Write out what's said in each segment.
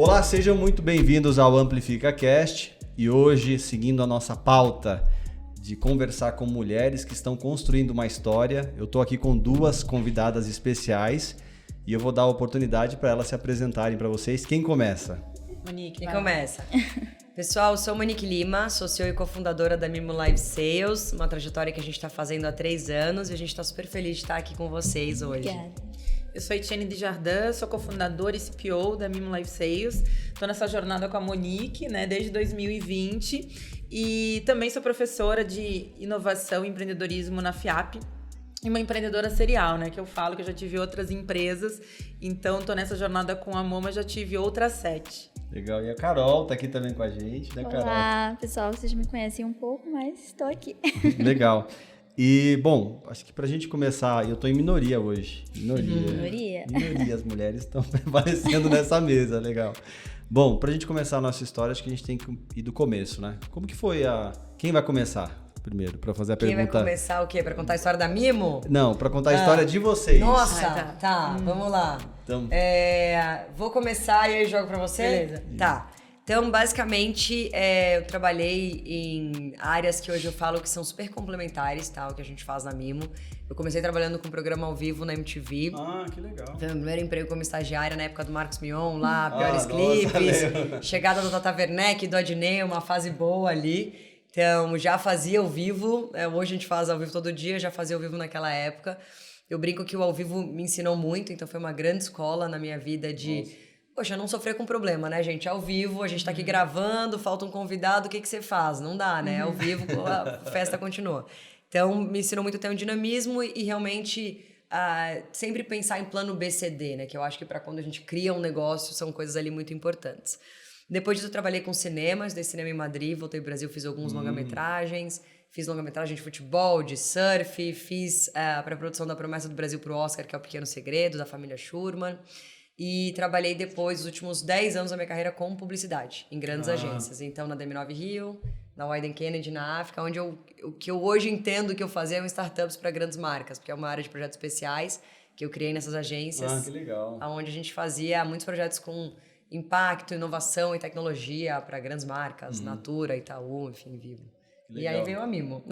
Olá, sejam muito bem-vindos ao Amplifica Cast e hoje, seguindo a nossa pauta de conversar com mulheres que estão construindo uma história, eu estou aqui com duas convidadas especiais e eu vou dar a oportunidade para elas se apresentarem para vocês. Quem começa? Monique, quem começa? Pessoal, eu sou Monique Lima, sou CEO e cofundadora da Mimo Live Sales, uma trajetória que a gente está fazendo há 3 anos e a gente está super feliz de estar aqui com vocês hoje. Obrigada. Eu sou Etienne Desjardins, sou cofundadora e CPO da Mimo Live Sales. Estou nessa jornada com a Monique, né, desde 2020 e também sou professora de inovação e empreendedorismo na FIAP. E uma empreendedora serial, né? Que eu falo que eu já tive outras empresas, então tô nessa jornada com a Moma, já tive outras 7. Legal, e a Carol tá aqui também com a gente, né, Carol? Olá, pessoal, vocês me conhecem um pouco, mas estou aqui. Legal. E, bom, acho que pra gente começar, eu tô em minoria hoje. Minoria, as mulheres estão aparecendo nessa mesa, legal. Bom, pra gente começar a nossa história, acho que a gente tem que ir do começo, né? Como que foi Quem vai começar primeiro, pra fazer a pergunta? Quem vai começar o quê? Pra contar a história da Mimo? Não, pra contar a história de vocês. Nossa, tá, vamos lá. Então... vou começar e aí jogo pra você? Beleza. Tá. Então, basicamente, eu trabalhei em áreas que hoje eu falo que são super complementares, tá? O que a gente faz na Mimo. Eu comecei trabalhando com um programa ao vivo na MTV. Ah, que legal. Foi meu primeiro emprego como estagiária na época do Marcos Mion, lá, Piores Clipes. Chegada do Tata Werneck, do Adnei, uma fase boa ali. Então, já fazia ao vivo. Hoje a gente faz ao vivo todo dia, já fazia ao vivo naquela época. Eu brinco que o ao vivo me ensinou muito, então foi uma grande escola na minha vida de... Poxa, não sofrer com problema, né, gente? Ao vivo, a gente tá aqui gravando, falta um convidado, o que você faz? Não dá, né? Ao vivo, a festa continua. Então, me ensinou muito a ter um dinamismo e realmente sempre pensar em plano BCD, né? Que eu acho que para quando a gente cria um negócio, são coisas ali muito importantes. Depois disso, eu trabalhei com cinema, estudei cinema em Madrid, voltei ao Brasil, fiz alguns longa-metragens. Fiz longa-metragem de futebol, de surf, fiz a pré-produção da Promessa do Brasil pro Oscar, que é o Pequeno Segredo, da família Schurman. E trabalhei depois, os últimos 10 anos da minha carreira com publicidade, em grandes agências. Então, na DM9 Rio, na Wyden Kennedy, na África, onde o que eu hoje entendo que eu fazia é startups para grandes marcas, porque é uma área de projetos especiais que eu criei nessas agências. Ah, que legal. Onde a gente fazia muitos projetos com impacto, inovação e tecnologia para grandes marcas, Natura, Itaú, enfim, Vivo. E aí veio a Mimo.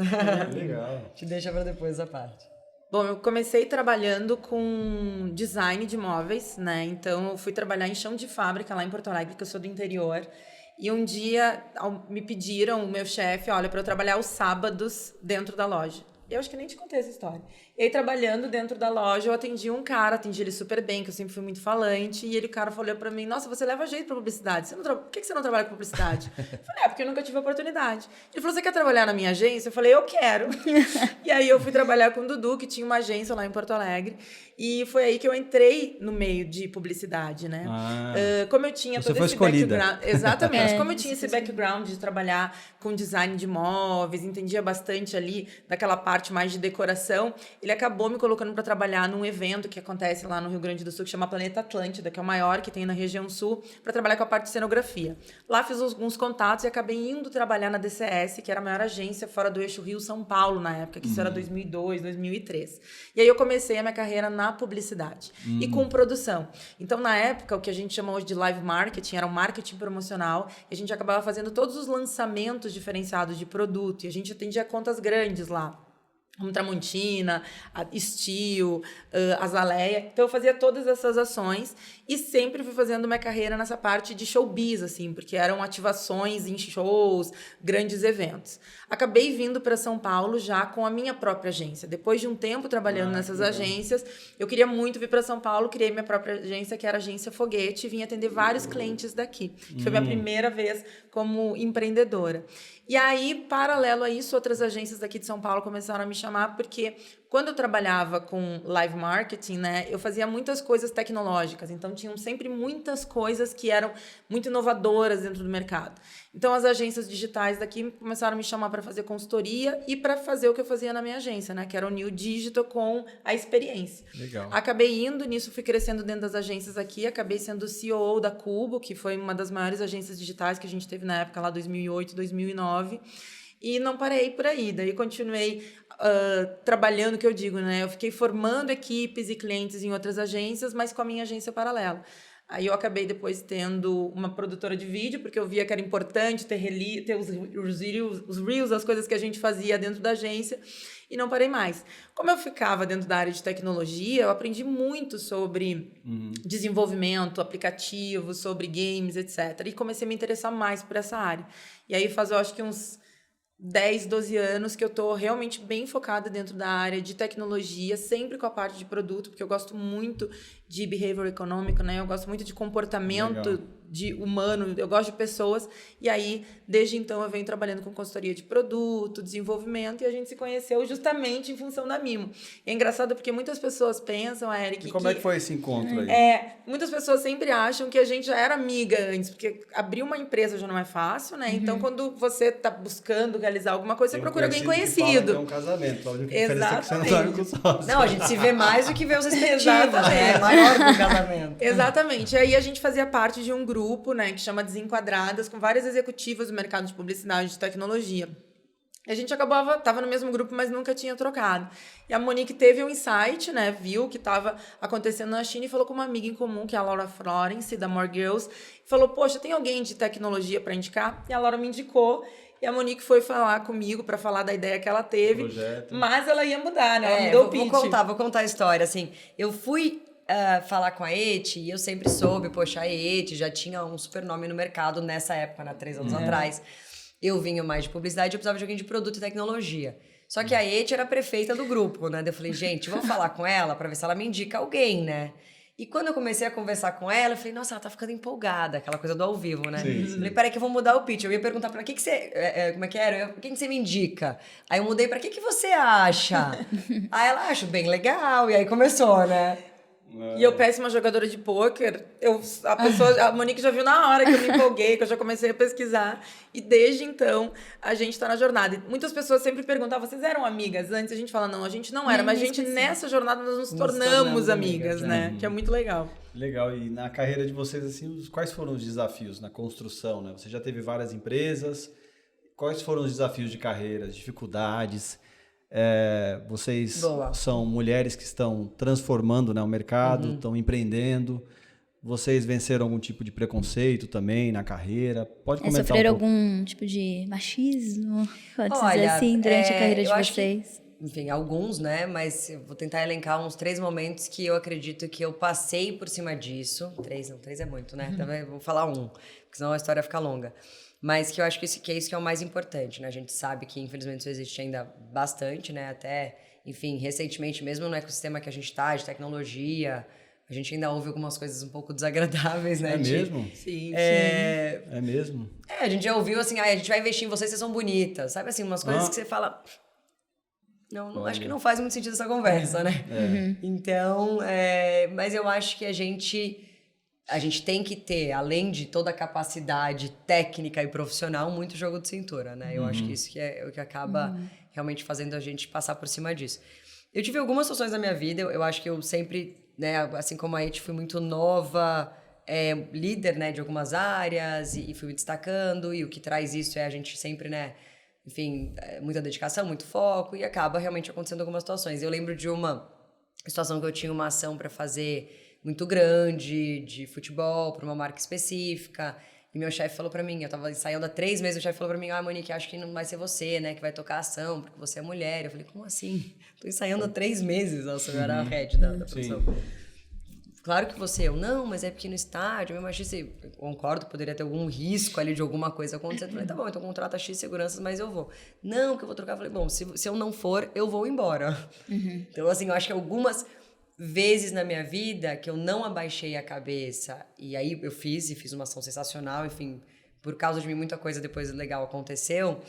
Legal. Te deixa para depois a parte. Bom, eu comecei trabalhando com design de móveis, né? Então, eu fui trabalhar em chão de fábrica lá em Porto Alegre, porque eu sou do interior. E um dia me pediram, o meu chefe, olha, para eu trabalhar os sábados dentro da loja. Eu acho que nem te contei essa história. E aí, trabalhando dentro da loja, eu atendi um cara, atendi ele super bem, que eu sempre fui muito falante. E o cara falou pra mim, nossa, você leva jeito pra publicidade. Por que você não trabalha com publicidade? Eu falei, porque eu nunca tive oportunidade. Ele falou, você quer trabalhar na minha agência? Eu falei, eu quero. E aí, eu fui trabalhar com o Dudu, que tinha uma agência lá em Porto Alegre. E foi aí que eu entrei no meio de publicidade, né? Como eu tinha todo esse background... Exatamente. Como eu tinha esse background de trabalhar com design de móveis, entendia bastante ali daquela parte mais de decoração, ele acabou me colocando para trabalhar num evento que acontece lá no Rio Grande do Sul, que chama Planeta Atlântida, que é o maior que tem na região sul, para trabalhar com a parte de cenografia. Lá fiz alguns contatos e acabei indo trabalhar na DCS, que era a maior agência fora do eixo Rio-São Paulo na época, que isso era 2002, 2003. E aí eu comecei a minha carreira na publicidade e com produção. Então, na época, o que a gente chama hoje de live marketing era um marketing promocional e a gente acabava fazendo todos os lançamentos diferenciados de produto e a gente atendia contas grandes lá. Como Tramontina, Steel, Azaleia. Então, eu fazia todas essas ações e sempre fui fazendo minha carreira nessa parte de showbiz, assim, porque eram ativações em shows, grandes eventos. Acabei vindo para São Paulo já com a minha própria agência. Depois de um tempo trabalhando nessas agências, eu queria muito vir para São Paulo, criei minha própria agência, que era a Agência Foguete, e vim atender vários clientes daqui, que foi minha primeira vez como empreendedora. E aí, paralelo a isso, outras agências daqui de São Paulo começaram a me chamar, porque quando eu trabalhava com live marketing, né, eu fazia muitas coisas tecnológicas, então tinham sempre muitas coisas que eram muito inovadoras dentro do mercado. Então, as agências digitais daqui começaram a me chamar para fazer consultoria e para fazer o que eu fazia na minha agência, né, que era o New Digital com a experiência. Legal. Acabei indo nisso, fui crescendo dentro das agências aqui, acabei sendo CEO da Cubo, que foi uma das maiores agências digitais que a gente teve na época, lá 2008, 2009. E não parei por aí, daí continuei trabalhando, que eu digo, né? Eu fiquei formando equipes e clientes em outras agências, mas com a minha agência paralela. Aí eu acabei depois tendo uma produtora de vídeo, porque eu via que era importante ter os reels, as coisas que a gente fazia dentro da agência, e não parei mais. Como eu ficava dentro da área de tecnologia, eu aprendi muito sobre desenvolvimento, aplicativos, sobre games, etc. E comecei a me interessar mais por essa área. E aí faz, eu acho que uns 10, 12 anos que eu tô realmente bem focada dentro da área de tecnologia, sempre com a parte de produto, porque eu gosto muito de behavior econômico, né? Eu gosto muito de comportamento de humano, eu gosto de pessoas. E aí, desde então, eu venho trabalhando com consultoria de produto, desenvolvimento, e a gente se conheceu justamente em função da Mimo. E é engraçado porque muitas pessoas pensam, Eric... E como é que foi esse encontro aí? Muitas pessoas sempre acham que a gente já era amiga antes, porque abrir uma empresa já não é fácil, né? Então, quando você tá buscando realizar alguma coisa, você procura alguém conhecido. Que fala que é um casamento, a única diferença é que você não dorme com sócio. Não, a gente se vê mais do que vê os respectivos, né? É maior que o casamento. Exatamente. E aí a gente fazia parte de um grupo, né, que chama Desenquadradas, com várias executivas do mercado de publicidade e de tecnologia. E a gente tava no mesmo grupo, mas nunca tinha trocado. E a Monique teve um insight, né, viu o que estava acontecendo na China e falou com uma amiga em comum, que é a Laura Florence, da More Girls, e falou, poxa, tem alguém de tecnologia para indicar? E a Laura me indicou. E a Monique foi falar comigo para falar da ideia que ela teve. Projeto. Mas ela ia mudar, né? Ela mudou o pitch. Vou contar a história. Assim, eu fui falar com a Eti e eu sempre soube, poxa, a Eti já tinha um super nome no mercado nessa época, né, 3 anos atrás. Eu vinha mais de publicidade, eu precisava de alguém de produto e tecnologia. Só que a Eti era a prefeita do grupo, né? Daí eu falei, gente, vamos falar com ela para ver se ela me indica alguém, né? E quando eu comecei a conversar com ela, eu falei, nossa, ela tá ficando empolgada, aquela coisa do ao vivo, né? Sim. Falei, peraí que eu vou mudar o pitch. Eu ia perguntar pra ela, como é que era? Quem que você me indica? Aí eu mudei pra que você acha? Aí ela, acho bem legal. E aí começou, né? E eu, péssima jogadora de pôquer, a Monique já viu na hora que eu me empolguei, que eu já comecei a pesquisar. E desde então, a gente tá na jornada. E muitas pessoas sempre perguntam, vocês eram amigas antes? A gente fala, não, a gente não era. Mas a gente, nessa jornada, nós nos tornamos amigas, né? Que é muito legal. Legal. E na carreira de vocês, assim, quais foram os desafios na construção, né? Você já teve várias empresas. Quais foram os desafios de carreira, as dificuldades? Vocês são mulheres que estão transformando, né, o mercado, estão empreendendo. Vocês venceram algum tipo de preconceito também na carreira? Pode comentar sofreram pouco. algum tipo de machismo, pode dizer assim, durante a carreira de vocês? Enfim, alguns, né? Mas eu vou tentar elencar uns 3 momentos que eu acredito que eu passei por cima disso. 3 é muito, né? Então eu vou falar um, porque senão a história fica longa. Mas que eu acho que isso que é o mais importante, né? A gente sabe que, infelizmente, isso existe ainda bastante, né? Até, enfim, recentemente, mesmo no ecossistema que a gente tá, de tecnologia, a gente ainda ouve algumas coisas um pouco desagradáveis, né? É mesmo? Sim, sim. É mesmo? A gente já ouviu assim, a gente vai investir em vocês são bonitas. Sabe assim, umas coisas que você fala... Não, acho que não faz muito sentido essa conversa, né? Então, mas eu acho que a gente tem que ter, além de toda a capacidade técnica e profissional, muito jogo de cintura, né? Eu acho que isso que é o que acaba realmente fazendo a gente passar por cima disso. Eu tive algumas situações na minha vida, eu acho que eu sempre, né, assim como a Eti, fui muito nova, líder, né, de algumas áreas e fui me destacando, e o que traz isso é a gente sempre, né, enfim, muita dedicação, muito foco, e acaba realmente acontecendo algumas situações. Eu lembro de uma situação que eu tinha uma ação para fazer muito grande, de futebol, para uma marca específica, e meu chefe falou para mim, eu tava ensaiando há 3 meses, o chefe falou para mim, Monique, acho que não vai ser você, né, que vai tocar a ação, porque você é mulher. Eu falei, como assim? Tô ensaiando há 3 meses, nossa, eu era a head da produção. Claro que você, não, mas é porque no estádio, mesmo achei, eu concordo, poderia ter algum risco ali de alguma coisa acontecer. Eu falei, tá bom, então contrata X seguranças, mas eu vou. Não, que eu vou trocar. Eu falei, bom, se eu não for, eu vou embora. Então, assim, eu acho que algumas vezes na minha vida que eu não abaixei a cabeça, e aí eu fiz uma ação sensacional, enfim, por causa de mim muita coisa depois legal aconteceu,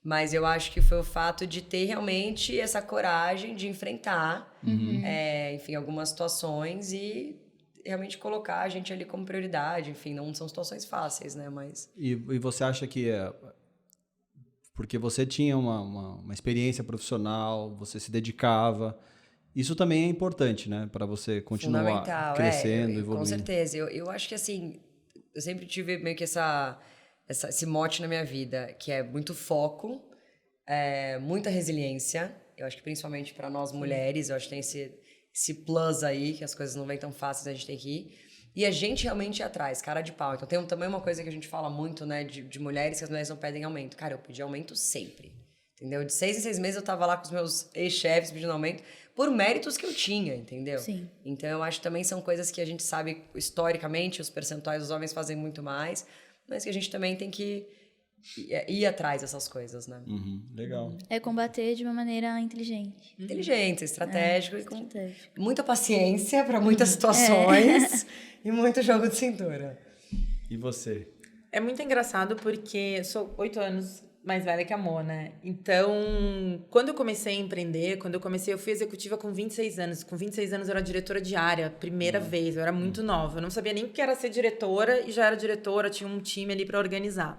mas eu acho que foi o fato de ter realmente essa coragem de enfrentar, enfim, algumas situações e realmente colocar a gente ali como prioridade, enfim, não são situações fáceis, né, mas... E você acha que porque você tinha uma experiência profissional, você se dedicava... Isso também é importante, né? Para você continuar crescendo, evoluindo. Com certeza. Eu acho que, assim, eu sempre tive meio que esse mote na minha vida, que é muito foco, muita resiliência. Eu acho que principalmente para nós mulheres, eu acho que tem esse plus aí, que as coisas não vêm tão fáceis, a gente tem que ir. E a gente realmente ia atrás, cara de pau. Então tem também uma coisa que a gente fala muito, né, de mulheres, que as mulheres não pedem aumento. Cara, eu pedi aumento sempre, entendeu? De 6 em 6 meses eu tava lá com os meus ex-chefes pedindo aumento por méritos que eu tinha, entendeu? Sim. Então eu acho que também são coisas que a gente sabe historicamente, os percentuais dos homens fazem muito mais, mas que a gente também tem que ir atrás dessas coisas, né? Legal. É combater de uma maneira inteligente. Inteligente, estratégico e com estratégico. muita paciência para muitas situações e muito jogo de cintura. E você? É muito engraçado porque sou 8 anos mais velha que a Mo, né? Então, quando eu comecei a empreender, eu fui executiva com 26 anos. Com 26 anos eu era diretora de área, primeira vez. Eu era muito nova. Eu não sabia nem o que era ser diretora e já era diretora, tinha um time ali para organizar.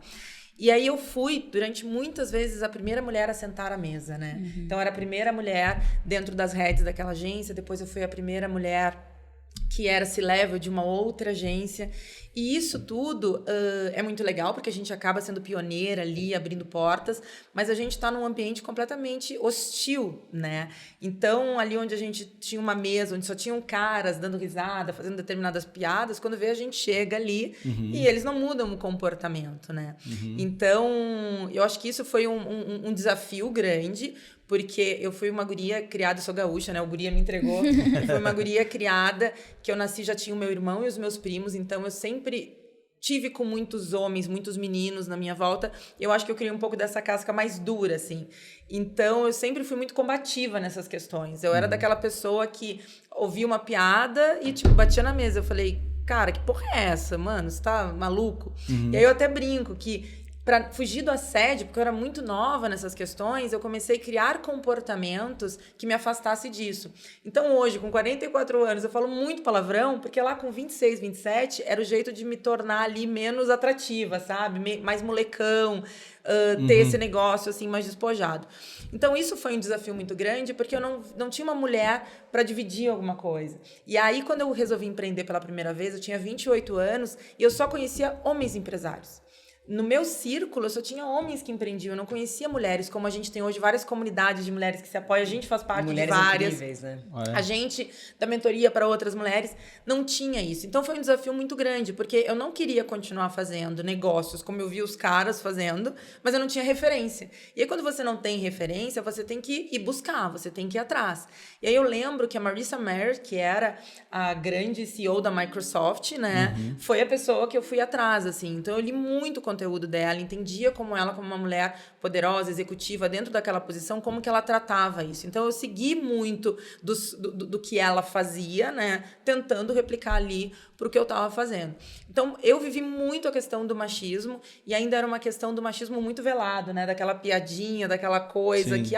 E aí eu fui, durante muitas vezes, a primeira mulher a sentar à mesa, né? Então, eu era a primeira mulher dentro das redes daquela agência. Depois eu fui a primeira mulher que era C-level de uma outra agência. E isso tudo é muito legal, porque a gente acaba sendo pioneira ali, abrindo portas, mas a gente está num ambiente completamente hostil, né? Então, ali onde a gente tinha uma mesa, onde só tinham caras dando risada, fazendo determinadas piadas, quando vê a gente chega ali e eles não mudam o comportamento, né? Então, eu acho que isso foi um desafio grande, porque eu fui uma guria criada, eu sou gaúcha, né? O guria me entregou. Foi uma guria criada, que eu nasci, já tinha o meu irmão e os meus primos, então eu sempre tive com muitos homens, muitos meninos na minha volta. Eu acho que eu criei um pouco dessa casca mais dura, assim. Então, eu sempre fui muito combativa nessas questões. Eu era daquela pessoa que ouvia uma piada e, tipo, batia na mesa. Eu falei, cara, que porra é essa, mano? Você tá maluco? E aí eu até brinco que, para fugir do assédio, porque eu era muito nova nessas questões, eu comecei a criar comportamentos que me afastassem disso. Então, hoje, com 44 anos, eu falo muito palavrão, porque lá com 26, 27, era o jeito de me tornar ali menos atrativa, sabe? Mais molecão, ter esse negócio, assim, mais despojado. Então, isso foi um desafio muito grande, porque eu não tinha uma mulher para dividir alguma coisa. E aí, quando eu resolvi empreender pela primeira vez, eu tinha 28 anos e eu só conhecia homens empresários. No meu círculo, eu só tinha homens que empreendiam, eu não conhecia mulheres, como a gente tem hoje várias comunidades de mulheres que se apoiam, a gente faz parte mulheres de várias. Incríveis, né? A gente, da mentoria para outras mulheres, não tinha isso. Então, foi um desafio muito grande, porque eu não queria continuar fazendo negócios como eu vi os caras fazendo, mas eu não tinha referência. E aí, quando você não tem referência, você tem que ir buscar, você tem que ir atrás. E aí, eu lembro que a Marissa Mayer, que era a grande CEO da Microsoft, né, foi a pessoa que eu fui atrás, assim. Então, eu li muito conteúdo dela, entendia como ela, como uma mulher poderosa, executiva, dentro daquela posição, como que ela tratava isso. Então, eu segui muito do que ela fazia, né, tentando replicar ali para o que eu estava fazendo. Então, eu vivi muito a questão do machismo, e ainda era uma questão do machismo muito velado, né, daquela piadinha, daquela coisa que,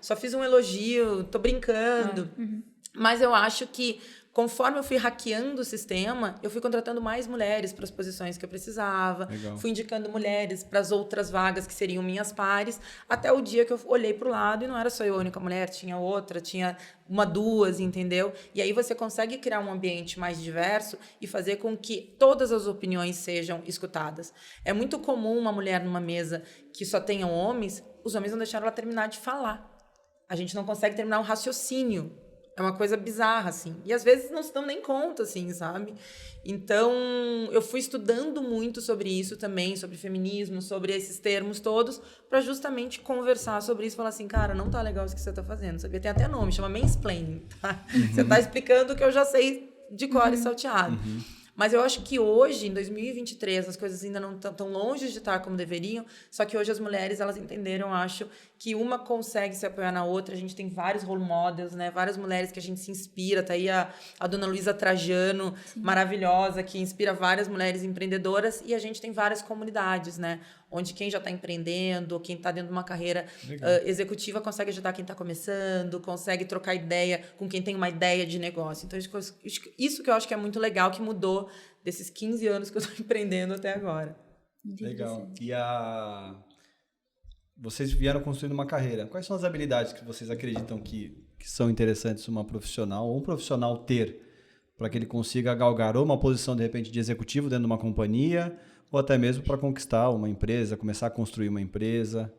só fiz um elogio, tô brincando. Mas eu acho que, conforme eu fui hackeando o sistema, eu fui contratando mais mulheres para as posições que eu precisava. Legal. Fui indicando mulheres para as outras vagas que seriam minhas pares, até o dia que eu olhei para o lado e não era só eu a única mulher, tinha outra, tinha duas, entendeu? E aí você consegue criar um ambiente mais diverso e fazer com que todas as opiniões sejam escutadas. É muito comum uma mulher numa mesa que só tenham homens, os homens não deixaram ela terminar de falar. A gente não consegue terminar um raciocínio. É uma coisa bizarra, assim. E às vezes não se dão nem conta, assim, sabe? Então, eu fui estudando muito sobre isso também, sobre feminismo, sobre esses termos todos, para justamente conversar sobre isso e falar assim, cara, não tá legal isso que você tá fazendo, sabia? Tem até nome, chama mansplaining, tá? Você tá explicando o que eu já sei de cor e salteado. Mas eu acho que hoje, em 2023, as coisas ainda não estão tão longe de estar como deveriam, só que hoje as mulheres, elas entenderam, acho, que uma consegue se apoiar na outra. A gente tem vários role models, né? Várias mulheres que a gente se inspira. Tá aí a dona Luísa Trajano, maravilhosa, que inspira várias mulheres empreendedoras. E a gente tem várias comunidades, né? Onde quem já está empreendendo, quem está dentro de uma carreira executiva, consegue ajudar quem está começando, consegue trocar ideia com quem tem uma ideia de negócio. Então, isso que eu acho que é muito legal, que mudou desses 15 anos que eu estou empreendendo até agora. Legal. E vocês vieram construindo uma carreira. Quais são as habilidades que vocês acreditam que são interessantes uma profissional ou um profissional ter para que ele consiga galgar ou uma posição, de repente, de executivo dentro de uma companhia ou até mesmo para conquistar uma empresa, começar a construir uma empresa?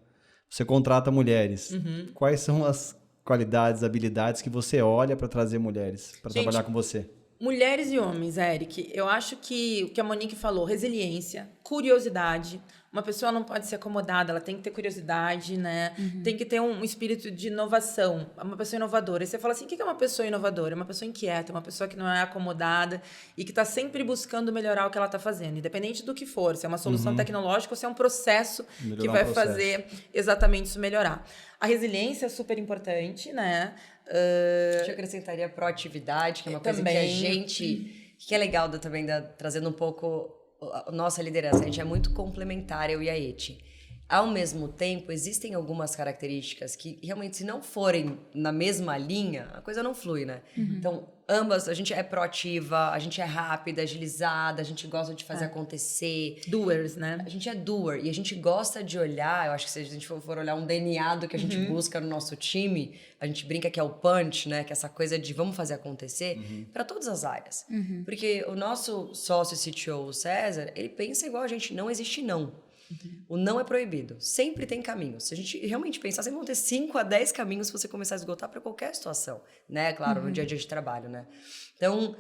Você contrata mulheres. Quais são as qualidades, habilidades que você olha para trazer mulheres para trabalhar com você? Mulheres e homens, Eric, eu acho que o que a Monique falou, resiliência, curiosidade. Uma pessoa não pode ser acomodada, ela tem que ter curiosidade, né? Tem que ter um espírito de inovação, uma pessoa inovadora. E você fala assim, o que é uma pessoa inovadora? É uma pessoa inquieta, uma pessoa que não é acomodada e que está sempre buscando melhorar o que ela está fazendo, independente do que for, se é uma solução tecnológica ou se é um processo que vai fazer exatamente isso melhorar. A resiliência é super importante, né? Eu acrescentaria proatividade, que é uma coisa que a gente... Que é legal também, trazendo um pouco a nossa liderança. A gente é muito complementar, eu e a Eti. Ao mesmo tempo, existem algumas características que realmente, se não forem na mesma linha, a coisa não flui, né? Então, ambas, a gente é proativa, a gente é rápida, agilizada, a gente gosta de fazer acontecer. Doers, né? A gente é doer e a gente gosta de olhar, eu acho que se a gente for olhar um DNA do que a gente busca no nosso time, a gente brinca que é o punch, né? Que é essa coisa de vamos fazer acontecer para todas as áreas. Porque o nosso sócio CTO, o César, ele pensa igual a gente, não existe não. O não é proibido. Sempre tem caminhos. Se a gente realmente pensar, sempre vão ter 5 a 10 caminhos se você começar a esgotar para qualquer situação, né? Claro, no dia a dia de trabalho, né? Então,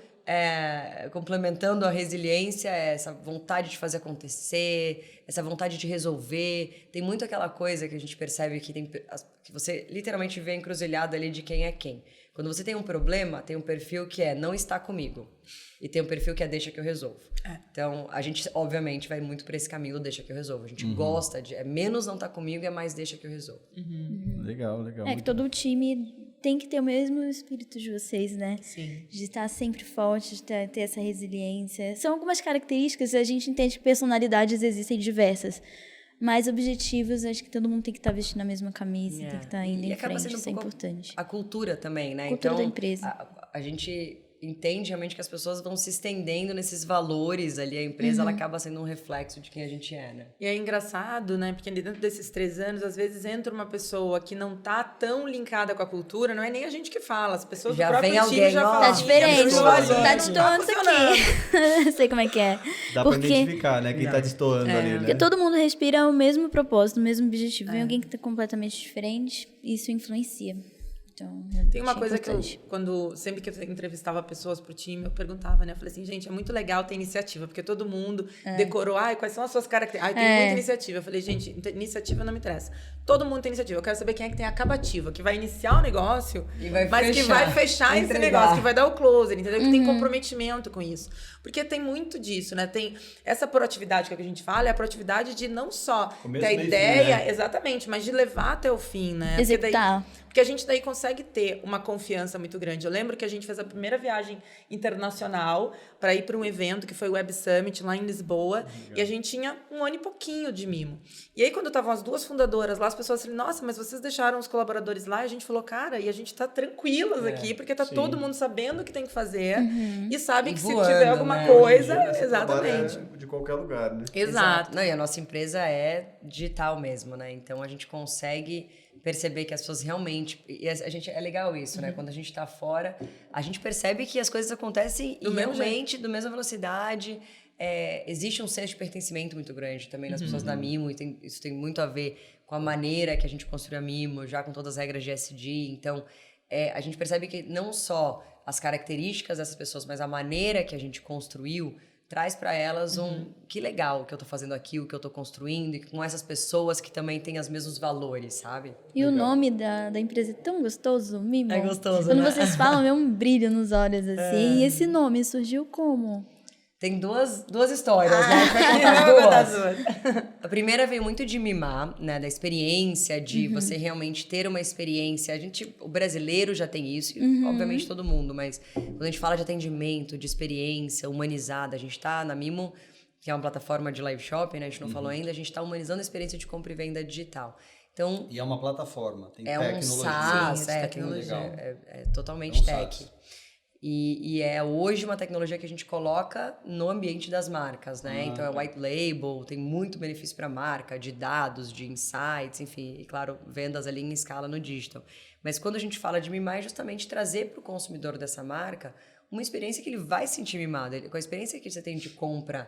complementando a resiliência, essa vontade de fazer acontecer, essa vontade de resolver. Tem muito aquela coisa que a gente percebe que você literalmente vê a encruzilhada ali de quem é quem. Quando você tem um problema, tem um perfil que é não está comigo. E tem um perfil que é deixa que eu resolvo. Então, a gente, obviamente, vai muito para esse caminho do deixa que eu resolvo. A gente gosta de... menos não tá comigo e é mais deixa que eu resolvo. Legal, legal. É que todo o time tem que ter o mesmo espírito de vocês, né? Sim. De estar sempre forte, de ter essa resiliência. São algumas características, a gente entende que personalidades existem diversas. Mas objetivos, acho que todo mundo tem que estar vestindo a mesma camisa, tem que estar indo em frente, isso é importante. A cultura também, né? A cultura da empresa. A gente entende realmente que as pessoas vão se estendendo nesses valores ali, a empresa ela acaba sendo um reflexo de quem a gente é, né? E é engraçado, né? Porque dentro desses 3 anos, às vezes entra uma pessoa que não tá tão linkada com a cultura, não é nem a gente que fala, as pessoas já do próprio vem time alguém, já falam. Tá diferente, tá destoando aqui. Eu sei como é que é. Dá pra identificar, né? Quem tá destoando ali, né? Porque todo mundo respira o mesmo propósito, o mesmo objetivo. Vem alguém que tá completamente diferente, isso influencia. Então, tem uma coisa que sempre que eu entrevistava pessoas pro time, eu perguntava, né? Eu falei assim, gente, é muito legal ter iniciativa, porque todo mundo decorou, quais são as suas características? Tem muita iniciativa. Eu falei, gente, iniciativa não me interessa. Todo mundo tem iniciativa. Eu quero saber quem é que tem acabativa, que vai iniciar o negócio, mas que vai fechar esse negócio, que vai dar o closer, entendeu? Que tem comprometimento com isso. Porque tem muito disso, né? Tem essa proatividade que a gente fala, é a proatividade de não só ter a ideia, né? Exatamente, mas de levar até o fim, né? Executar. Porque a gente daí consegue ter uma confiança muito grande. Eu lembro que a gente fez a primeira viagem internacional para ir para um evento que foi o Web Summit lá em Lisboa. E a gente tinha 1 ano e pouquinho de mimo. E aí, quando estavam as 2 fundadoras lá, as pessoas falaram, nossa, mas vocês deixaram os colaboradores lá? E a gente falou, cara, e a gente tá tranquilas aqui, porque tá todo mundo sabendo o que tem que fazer e sabe que voando, se tiver alguma coisa... Exatamente. De qualquer lugar, né? Exato. Não, e a nossa empresa é digital mesmo, né? Então, a gente consegue perceber que as pessoas realmente... E a gente, é legal isso, né? Quando a gente tá fora, a gente percebe que as coisas acontecem realmente da mesma velocidade. Existe um senso de pertencimento muito grande também nas pessoas da Mimo, e isso tem muito a ver com a maneira que a gente construiu a Mimo, já com todas as regras de ESG. Então, a gente percebe que não só as características dessas pessoas, mas a maneira que a gente construiu traz para elas que legal que eu tô fazendo aqui, o que eu tô construindo, e com essas pessoas que também têm os mesmos valores, sabe? E o nome da empresa é tão gostoso, Mimo. É gostoso, Quando né? vocês falam, é um brilho nos olhos, assim. E esse nome surgiu como? Tem duas histórias, né? A gente vai contar as duas. A primeira veio muito de mimar, né? Da experiência, de você realmente ter uma experiência. O brasileiro já tem isso, obviamente todo mundo, mas quando a gente fala de atendimento, de experiência humanizada, a gente tá na Mimo, que é uma plataforma de live shopping, né? A gente não falou ainda, a gente tá humanizando a experiência de compra e venda digital. Então, e é uma plataforma, tem tecnologia. Um SaaS, sim, tecnologia. É totalmente tech. SaaS. E é hoje uma tecnologia que a gente coloca no ambiente das marcas, né? Então é white label, tem muito benefício para a marca, de dados, de insights, enfim, e claro, vendas ali em escala no digital. Mas quando a gente fala de mimar, é justamente trazer para o consumidor dessa marca uma experiência que ele vai se sentir mimado. Com a experiência que você tem de compra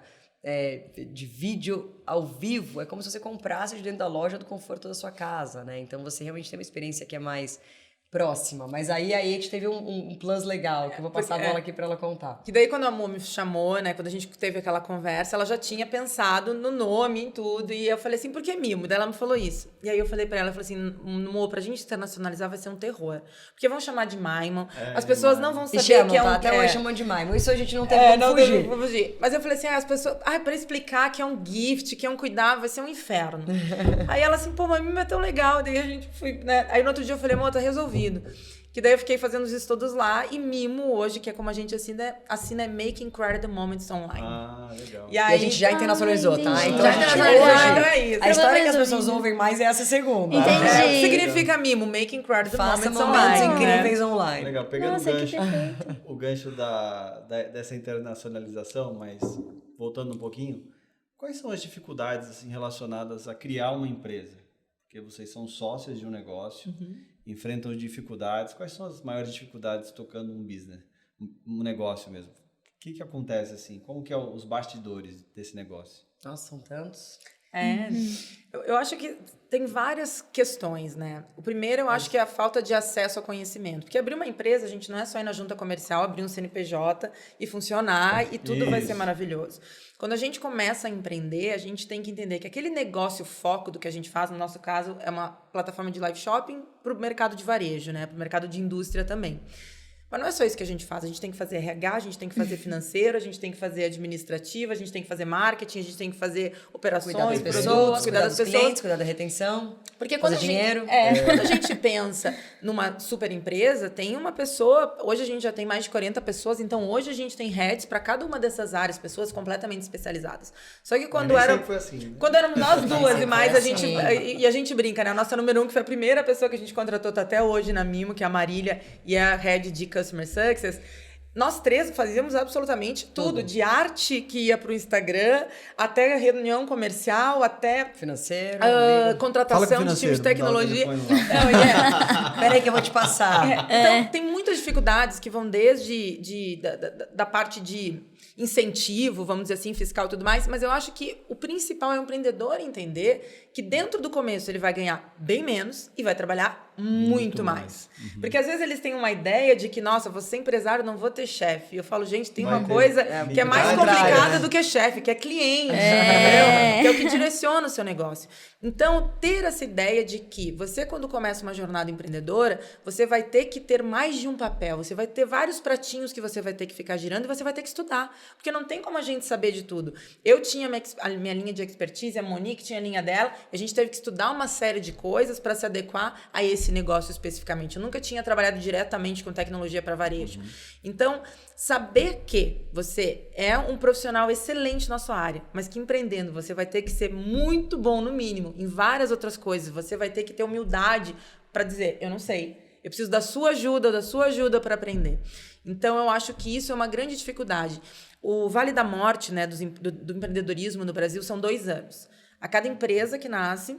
de vídeo ao vivo, é como se você comprasse de dentro da loja do conforto da sua casa, né? Então você realmente tem uma experiência que é mais próxima, mas aí a gente teve um plus legal, que eu vou passar a bola aqui pra ela contar. Que daí quando a Mo me chamou, né, quando a gente teve aquela conversa, ela já tinha pensado no nome, em tudo, e eu falei assim, por que Mimo? Daí ela me falou isso. E aí eu falei pra ela, eu falei assim, Mo, pra gente internacionalizar vai ser um terror, porque vão chamar de Maimon, as pessoas não vão saber que é um... Até hoje chamam de Maimon, isso a gente não teve como fugir. Mas eu falei assim, as pessoas, pra explicar que é um gift, que é um cuidado, vai ser um inferno. Aí ela assim, pô, mas Mimo é tão legal, daí a gente foi, né, aí no outro dia eu falei, Mo, tá resolvido. Que daí eu fiquei fazendo os estudos lá e Mimo hoje, que é como a gente assina é Making Credit Moments Online. Ah, legal. E a gente já internacionalizou, tá? Então já internacionalizou. A história que as pessoas ouvem mais é essa segunda. Entendi. Significa Mimo, Making Credit Moments Faça Online. momentos incríveis online. Legal, pegando Nossa, o gancho dessa internacionalização, mas voltando um pouquinho, quais são as dificuldades assim, relacionadas a criar uma empresa? Porque vocês são sócios de um negócio, enfrentam dificuldades. Quais são as maiores dificuldades tocando um business, um negócio mesmo? O que acontece assim? Como que é os bastidores desse negócio? Nossa, são tantos. Eu acho que tem várias questões, né? O primeiro, eu acho que é a falta de acesso ao conhecimento. Porque abrir uma empresa, a gente não é só ir na junta comercial, abrir um CNPJ e funcionar e tudo vai ser maravilhoso. Quando a gente começa a empreender, a gente tem que entender que aquele negócio foco do que a gente faz, no nosso caso, é uma plataforma de live shopping para o mercado de varejo, né? Para o mercado de indústria também. Mas não é só isso que a gente faz. A gente tem que fazer RH, a gente tem que fazer financeiro, a gente tem que fazer administrativo, a gente tem que fazer marketing, a gente tem que fazer operações, Cuidar das pessoas, produtos, cuidar dos clientes, cuidar da retenção, porque quando fazer dinheiro. Quando a gente pensa numa super empresa, tem uma pessoa... Hoje a gente já tem mais de 40 pessoas, então hoje a gente tem heads para cada uma dessas áreas, pessoas completamente especializadas. Só que quando sempre foi assim, né? Quando éramos nós duas e mais, assim. a gente brinca, né? A nossa número 1, que foi a primeira pessoa que a gente contratou, tá até hoje na Mimo, que é a Marília, e é a head de Customer Success. Nós três fazíamos absolutamente tudo. De arte que ia pro Instagram, até reunião comercial, até financeiro, contratação de times de tecnologia. Peraí que eu vou te passar. Então, tem muitas dificuldades que vão desde da parte de incentivo, vamos dizer assim, fiscal e tudo mais, mas eu acho que o principal é o empreendedor entender que dentro do começo ele vai ganhar bem menos e vai trabalhar muito mais. Porque às vezes eles têm uma ideia de que, nossa, vou ser empresário, não vou ter chefe. E eu falo, gente, tem uma coisa que é mais complicada do que chefe, que é cliente, entendeu? Que é o que direciona o seu negócio. Então, ter essa ideia de que você, quando começa uma jornada empreendedora, você vai ter que ter mais de um papel, você vai ter vários pratinhos que você vai ter que ficar girando e você vai ter que estudar, porque não tem como a gente saber de tudo. Eu tinha a minha linha de expertise, a Monique tinha a linha dela, e a gente teve que estudar uma série de coisas para se adequar a esse negócio especificamente. Eu nunca tinha trabalhado diretamente com tecnologia para varejo. Então, saber que você é um profissional excelente na sua área, mas que empreendendo você vai ter que ser muito bom, no mínimo, em várias outras coisas. Você vai ter que ter humildade para dizer, eu não sei, eu preciso da sua ajuda para aprender. Então, eu acho que isso é uma grande dificuldade. O Vale da Morte, né, do empreendedorismo no Brasil são 2 anos. A cada empresa que nasce,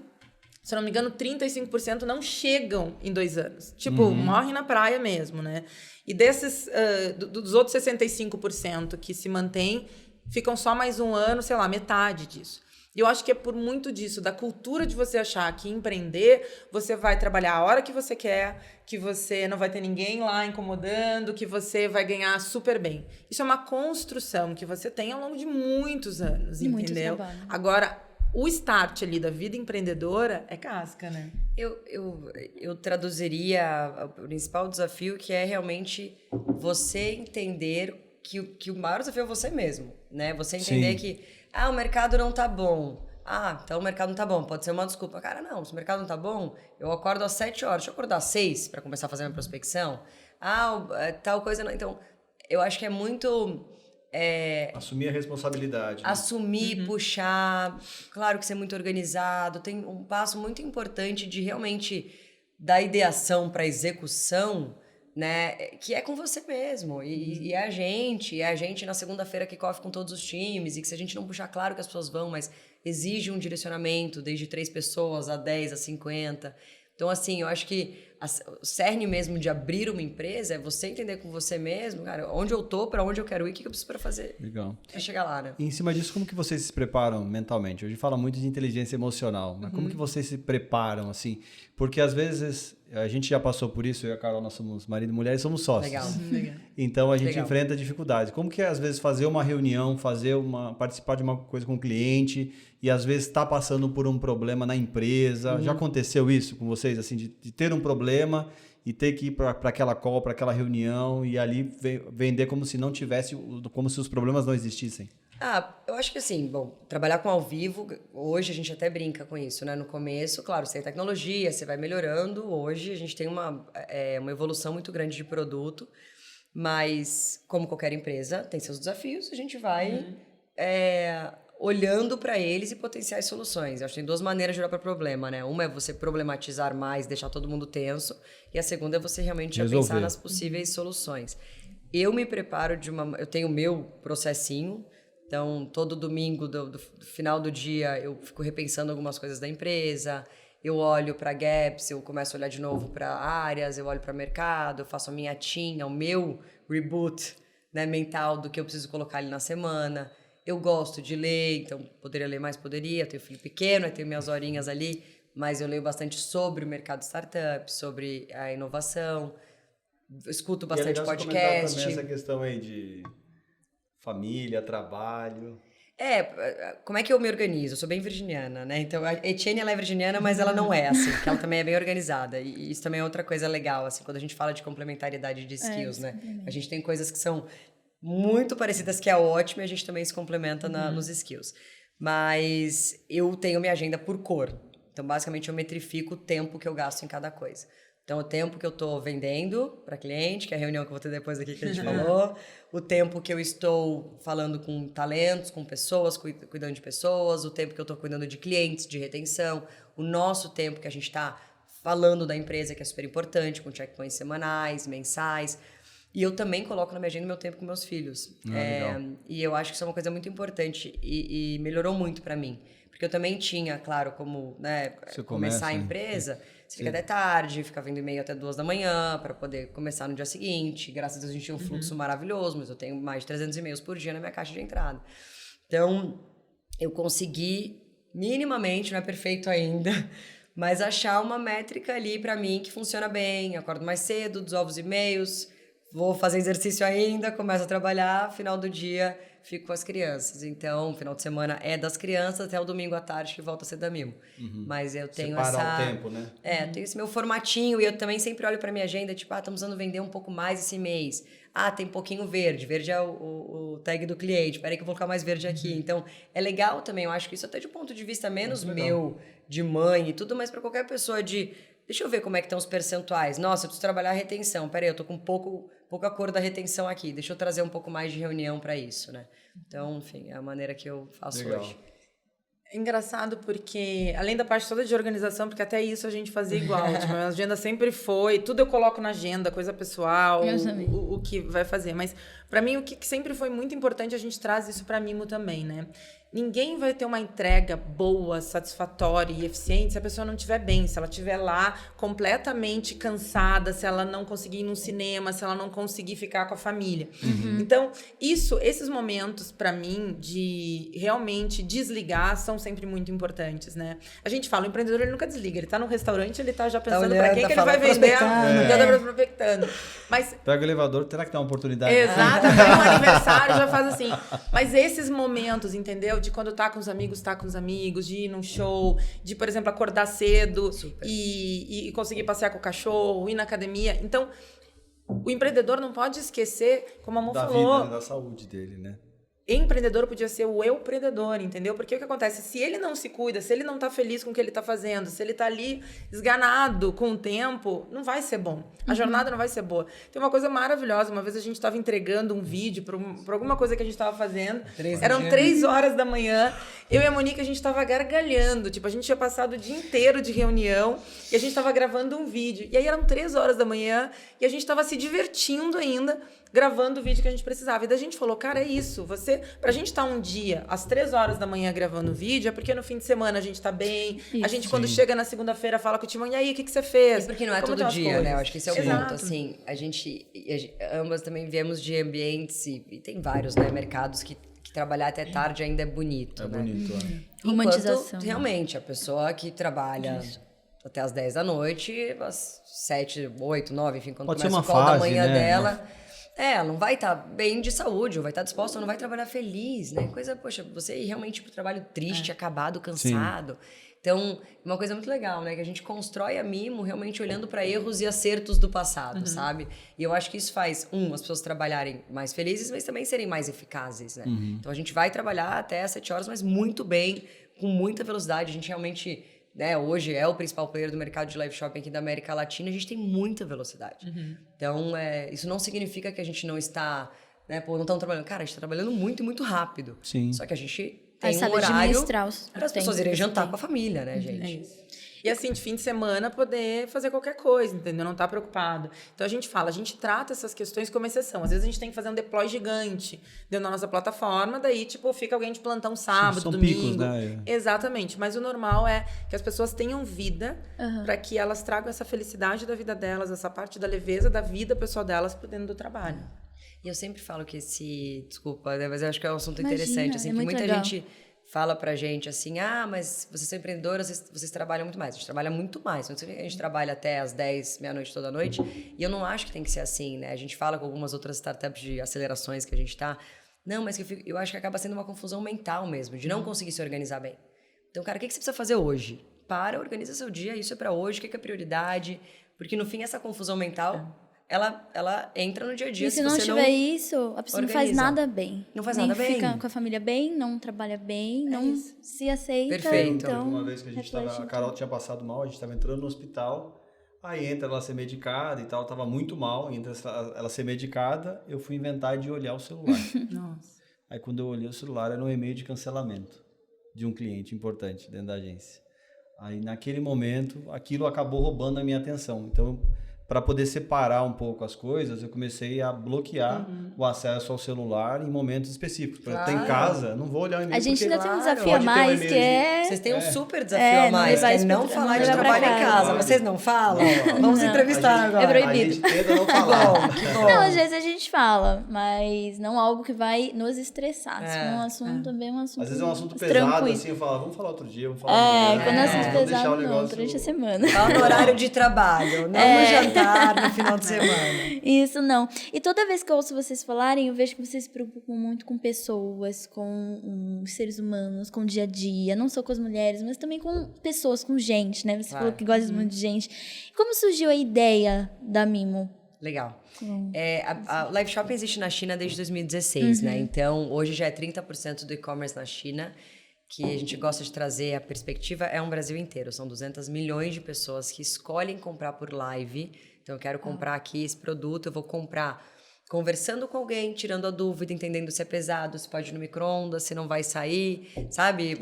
se não me engano, 35% não chegam em 2 anos. Tipo, morrem na praia mesmo, né? E desses, dos outros 65% que se mantêm, ficam só mais 1 ano, sei lá, metade disso. E eu acho que é por muito disso, da cultura de você achar que empreender, você vai trabalhar a hora que você quer, que você não vai ter ninguém lá incomodando, que você vai ganhar super bem. Isso é uma construção que você tem ao longo de muitos anos, entendeu? Agora, o start ali da vida empreendedora é casca, né? Eu traduziria o principal desafio, que é realmente você entender que o maior desafio é você mesmo, né? Você entender que o mercado não tá bom. Então o mercado não tá bom. Pode ser uma desculpa. Cara, não, se o mercado não tá bom, eu acordo às 7 horas. Deixa eu acordar às 6 para começar a fazer minha prospecção. Tal coisa não. Então, eu acho que é muito... assumir a responsabilidade. Assumir, puxar. Claro que ser muito organizado. Tem um passo muito importante de realmente da ideação para execução, né, que é com você mesmo, e é a gente na segunda-feira que corre com todos os times, e que se a gente não puxar, claro que as pessoas vão, mas exige um direcionamento, desde 3 pessoas a 10, a 50, então assim, eu acho que o cerne mesmo de abrir uma empresa é você entender com você mesmo, cara, onde eu tô, para onde eu quero ir, o que eu preciso para fazer. Legal. Pra chegar lá, né? E em cima disso, como que vocês se preparam mentalmente? Hoje fala muito de inteligência emocional, mas como que vocês se preparam, assim? Porque às vezes, a gente já passou por isso, eu e a Carol, nós somos marido e mulher e somos sócios. Legal. Então a gente enfrenta dificuldades. Como que é, às vezes, fazer uma reunião, participar de uma coisa com o cliente e às vezes está passando por um problema na empresa? Já aconteceu isso com vocês, assim, de ter um problema e ter que ir para aquela call, para aquela reunião e ali vender como se não tivesse, como se os problemas não existissem? Eu acho que assim, bom, trabalhar com ao vivo, hoje a gente até brinca com isso, né? No começo, claro, você tem tecnologia, você vai melhorando. Hoje a gente tem uma evolução muito grande de produto, mas como qualquer empresa, tem seus desafios, a gente vai olhando para eles e potenciais soluções. Eu acho que tem duas maneiras de olhar para o problema, né? Uma é você problematizar mais, deixar todo mundo tenso, e a segunda é você realmente já pensar nas possíveis soluções. Eu me preparo eu tenho o meu processinho. Então, todo domingo, do final do dia, eu fico repensando algumas coisas da empresa, eu olho para gaps, eu começo a olhar de novo para áreas, eu olho para mercado, eu faço a minha tinha, o meu reboot, né, mental do que eu preciso colocar ali na semana. Eu gosto de ler, então poderia ler mais, poderia. Eu tenho filho pequeno, eu tenho minhas horinhas ali, mas eu leio bastante sobre o mercado startup, sobre a inovação, escuto bastante podcast. Também essa questão aí de família, trabalho. Como é que eu me organizo? Eu sou bem virginiana, né? Então, a Etienne, ela é virginiana, mas ela não é, assim, porque ela também é bem organizada. E isso também é outra coisa legal, assim, quando a gente fala de complementariedade de skills, né? A gente tem coisas que são muito parecidas, que é ótimo, e a gente também se complementa nos skills. Mas eu tenho minha agenda por cor. Então, basicamente, eu metrifico o tempo que eu gasto em cada coisa. Então, o tempo que eu estou vendendo para cliente, que é a reunião que eu vou ter depois aqui que a gente falou, o tempo que eu estou falando com talentos, com pessoas, cuidando de pessoas, o tempo que eu estou cuidando de clientes, de retenção, o nosso tempo que a gente está falando da empresa, que é super importante, com checkpoints semanais, mensais. E eu também coloco na minha agenda meu tempo com meus filhos. E eu acho que isso é uma coisa muito importante e melhorou muito para mim. Porque eu também tinha, claro, como começar a empresa... Você fica até tarde, fica vendo e-mail até 2 da manhã para poder começar no dia seguinte. Graças a Deus a gente tinha um fluxo maravilhoso, mas eu tenho mais de 300 e-mails por dia na minha caixa de entrada. Então, eu consegui minimamente, não é perfeito ainda, mas achar uma métrica ali para mim que funciona bem. Eu acordo mais cedo, desovo os e-mails, vou fazer exercício ainda, começo a trabalhar, final do dia fico com as crianças. Então, final de semana é das crianças até o domingo à tarde que volta a ser da Mimo. Mas eu tenho separar o tempo, né? Eu tenho esse meu formatinho e eu também sempre olho para minha agenda, tipo, estamos precisando vender um pouco mais esse mês. Tem pouquinho verde. Verde é o tag do cliente. Espera aí que eu vou colocar mais verde aqui. Então, é legal também. Eu acho que isso até de um ponto de vista menos meu, de mãe e tudo, mas para qualquer pessoa deixa eu ver como é que estão os percentuais. Nossa, eu preciso trabalhar a retenção. Peraí, eu tô com pouca cor da retenção aqui. Deixa eu trazer um pouco mais de reunião para isso, né? Então, enfim, é a maneira que eu faço hoje. É engraçado porque, além da parte toda de organização, porque até isso a gente fazia igual. Tipo, a agenda sempre foi, tudo eu coloco na agenda, coisa pessoal, o que vai fazer. Mas, para mim, o que sempre foi muito importante, a gente traz isso para Mimo também, né? Ninguém vai ter uma entrega boa, satisfatória e eficiente se a pessoa não estiver bem, se ela estiver lá completamente cansada, se ela não conseguir ir no cinema, se ela não conseguir ficar com a família. Então, esses momentos, para mim, de realmente desligar, são sempre muito importantes, né? A gente fala, o empreendedor ele nunca desliga, ele tá no restaurante, ele tá já pensando para quem que ele vai vender, tá prospectando. Mas pega o elevador, terá que dar uma oportunidade. Exato, tem um aniversário, já faz assim. Mas esses momentos, entendeu? De quando tá com os amigos, de ir num show, de, por exemplo, acordar cedo e conseguir passear com o cachorro, ir na academia. Então, o empreendedor não pode esquecer, como a Amor falou... Da vida, da saúde dele, né? Empreendedor podia ser o eu-empreendedor, entendeu? Porque o que acontece? Se ele não se cuida, se ele não tá feliz com o que ele tá fazendo, se ele tá ali esganado com o tempo, não vai ser bom. A jornada não vai ser boa. Tem uma coisa maravilhosa. Uma vez a gente estava entregando um vídeo para alguma coisa que a gente estava fazendo. Eram 3 horas da manhã. Eu e a Monique, a gente estava gargalhando. Tipo, a gente tinha passado o dia inteiro de reunião e a gente estava gravando um vídeo. E aí eram 3 horas da manhã e a gente estava se divertindo ainda, gravando o vídeo que a gente precisava. E daí a gente falou, cara, é isso. Você pra gente estar um dia, às 3 horas da manhã gravando vídeo, é porque no fim de semana a gente tá bem. Isso. A gente, quando chega na segunda-feira, fala com o Timão, e aí, o que você fez? E porque não é todo dia, né? Eu acho que esse é o ponto, assim. Ambas também viemos de ambientes, e tem vários, né, mercados que trabalhar até tarde ainda é bonito, né? Bonito, romantização. Realmente, a pessoa que trabalha até as 10 da noite, às 7, 8, 9, enfim, quando pode começa ser o call fase, da manhã né? dela... ela não vai estar bem de saúde, ou vai estar disposta, ou não vai trabalhar feliz, né? Poxa, você ir realmente pro trabalho triste, acabado, cansado. Sim. Então, uma coisa muito legal, né? Que a gente constrói a Mimo realmente olhando para erros e acertos do passado, sabe? E eu acho que isso faz, as pessoas trabalharem mais felizes, mas também serem mais eficazes, né? Então, a gente vai trabalhar até às 7 horas, mas muito bem, com muita velocidade. A gente realmente... né, hoje é o principal player do mercado de live shopping aqui da América Latina, a gente tem muita velocidade. Então, isso não significa que a gente não está, né, não estamos trabalhando. Cara, a gente está trabalhando muito e muito rápido. Sim. Só que a gente tem um horário para as pessoas irem jantar com a família, né, gente? É isso. E assim, de fim de semana, poder fazer qualquer coisa, entendeu? Não tá preocupado. Então, a gente trata essas questões como exceção. Às vezes, a gente tem que fazer um deploy gigante dentro da nossa plataforma, daí, fica alguém de plantão sábado, são domingo. Picos, né? Exatamente. Mas o normal é que as pessoas tenham vida para que elas tragam essa felicidade da vida delas, essa parte da leveza da vida pessoal delas por dentro do trabalho. E eu sempre falo que desculpa, né, mas eu acho que é um assunto interessante, assim, que muita gente fala pra gente assim, mas vocês são empreendedoras, vocês trabalham muito mais. A gente trabalha muito mais. A gente trabalha até às 10, meia-noite, toda noite. E eu não acho que tem que ser assim, né? A gente fala com algumas outras startups de acelerações que a gente tá. Não, mas eu acho que acaba sendo uma confusão mental mesmo, de não conseguir se organizar bem. Então, cara, o que você precisa fazer hoje? Organiza seu dia, isso é pra hoje, o que é prioridade? Porque, no fim, essa confusão mental... Ela entra no dia a dia. E se não tiver isso, a pessoa não faz nada bem. Não faz nada bem. Nem fica com a família bem, não trabalha bem, não se aceita. Perfeito. Então, uma vez que a Carol tinha passado mal, a gente estava entrando no hospital, aí entra ela ser medicada e tal, estava muito mal, entra ela ser medicada, eu fui inventar de olhar o celular. Nossa. Aí quando eu olhei o celular, era um e-mail de cancelamento de um cliente importante dentro da agência. Aí naquele momento, aquilo acabou roubando a minha atenção. Então, para poder separar um pouco as coisas, eu comecei a bloquear o acesso ao celular em momentos específicos. Por exemplo, em casa, não vou olhar o e-mail. A gente ainda tem um desafio a mais, que é... Vocês têm um super desafio a mais, que é não falar de trabalho em casa. Vocês não falam? Vamos entrevistar agora. É proibido. A gente tenta não falar. Não, às vezes a gente fala, mas não algo que vai nos estressar. Se for um assunto, também é um assunto às vezes é um assunto tranquilo. pesado, assim, eu falo, vamos falar outro dia, vamos falar amanhã. Quando é assunto vamos pesado, deixar não, durante a semana. Fala no horário de trabalho, não no jantar. No final de semana. Isso não. E toda vez que eu ouço vocês falarem, eu vejo que vocês se preocupam muito com pessoas, com seres humanos, com o dia a dia. Não só com as mulheres, mas também com pessoas, com gente, né? Você falou que gosta muito de gente. Como surgiu a ideia da Mimo? Legal. A Live Shopping existe na China desde 2016, né? Então, hoje já é 30% do e-commerce na China. Que a gente gosta de trazer a perspectiva é um Brasil inteiro. São 200 milhões de pessoas que escolhem comprar por live. Então, eu quero comprar aqui esse produto, eu vou comprar conversando com alguém, tirando a dúvida, entendendo se é pesado, se pode ir no micro-ondas, se não vai sair, sabe?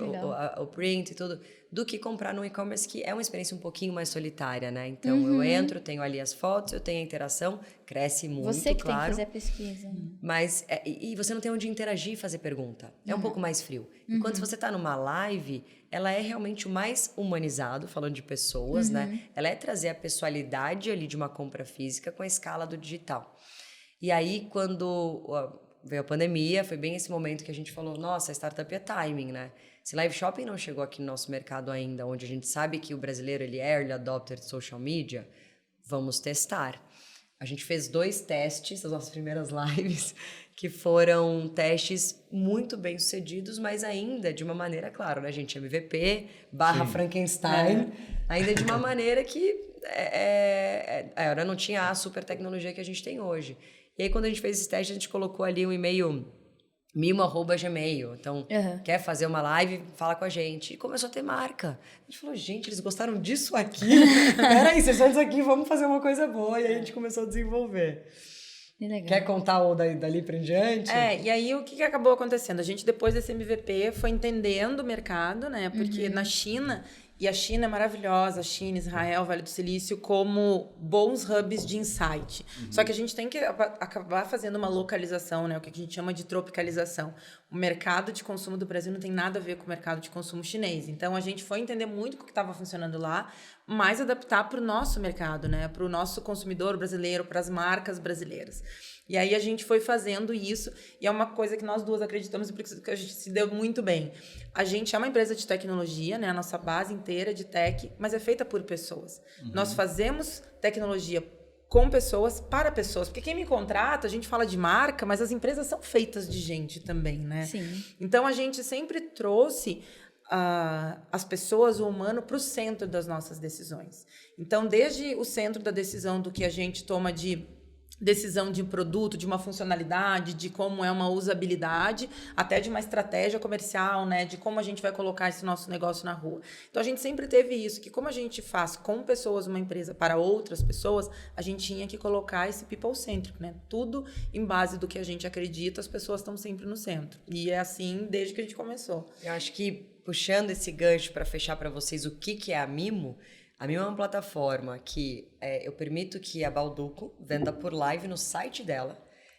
O print e tudo. Do que comprar no e-commerce, que é uma experiência um pouquinho mais solitária, né? Então, eu entro, tenho ali as fotos, eu tenho a interação, cresce muito, você que claro. tem que fazer a pesquisa. Mas, e você não tem onde interagir e fazer pergunta. É um pouco mais frio. Enquanto se você está numa live, ela é realmente o mais humanizado, falando de pessoas, né? Ela é trazer a pessoalidade ali de uma compra física com a escala do digital. E aí, quando veio a pandemia, foi bem esse momento que a gente falou, nossa, a startup é timing, né? Se live shopping não chegou aqui no nosso mercado ainda, onde a gente sabe que o brasileiro ele é early adopter de social media, vamos testar. A gente fez 2 testes, as nossas primeiras lives, que foram testes muito bem sucedidos, mas ainda de uma maneira, claro, né, gente? MVP / Frankenstein, ainda de uma maneira que era, não tinha a super tecnologia que a gente tem hoje. E aí, quando a gente fez esses testes, a gente colocou ali um e-mail mimo@gmail. Então, quer fazer uma live, fala com a gente. E começou a ter marca. A gente falou, gente, eles gostaram disso aqui? Peraí, vocês são disso aqui, vamos fazer uma coisa boa. E aí a gente começou a desenvolver. Legal. Quer contar o dali pra em diante? E aí o que acabou acontecendo? A gente, depois desse MVP, foi entendendo o mercado, né? Porque na China E a China é maravilhosa, a China, Israel, Vale do Silício, como bons hubs de insight. Só que a gente tem que acabar fazendo uma localização, né? O que a gente chama de tropicalização. O mercado de consumo do Brasil não tem nada a ver com o mercado de consumo chinês. Então, a gente foi entender muito o que estava funcionando lá, mas adaptar para o nosso mercado, né? Para o nosso consumidor brasileiro, para as marcas brasileiras. E aí a gente foi fazendo isso, e é uma coisa que nós duas acreditamos e porque a gente se deu muito bem. A gente é uma empresa de tecnologia, né? A nossa base inteira é de tech, mas é feita por pessoas. Nós fazemos tecnologia com pessoas, para pessoas. Porque quem me contrata, a gente fala de marca, mas as empresas são feitas de gente também, né? Sim. Então, a gente sempre trouxe as pessoas, o humano, para o centro das nossas decisões. Então, desde o centro da decisão do que a gente toma de decisão de um produto, de uma funcionalidade, de como é uma usabilidade, até de uma estratégia comercial, né, de como a gente vai colocar esse nosso negócio na rua. Então, a gente sempre teve isso, que como a gente faz com pessoas uma empresa para outras pessoas, a gente tinha que colocar esse people-centric, né? Tudo em base do que a gente acredita, as pessoas estão sempre no centro. E é assim desde que a gente começou. Eu acho que, puxando esse gancho para fechar para vocês o que é a Mimo, a Mimo é uma plataforma que eu permito que a Balduco venda por live no site dela.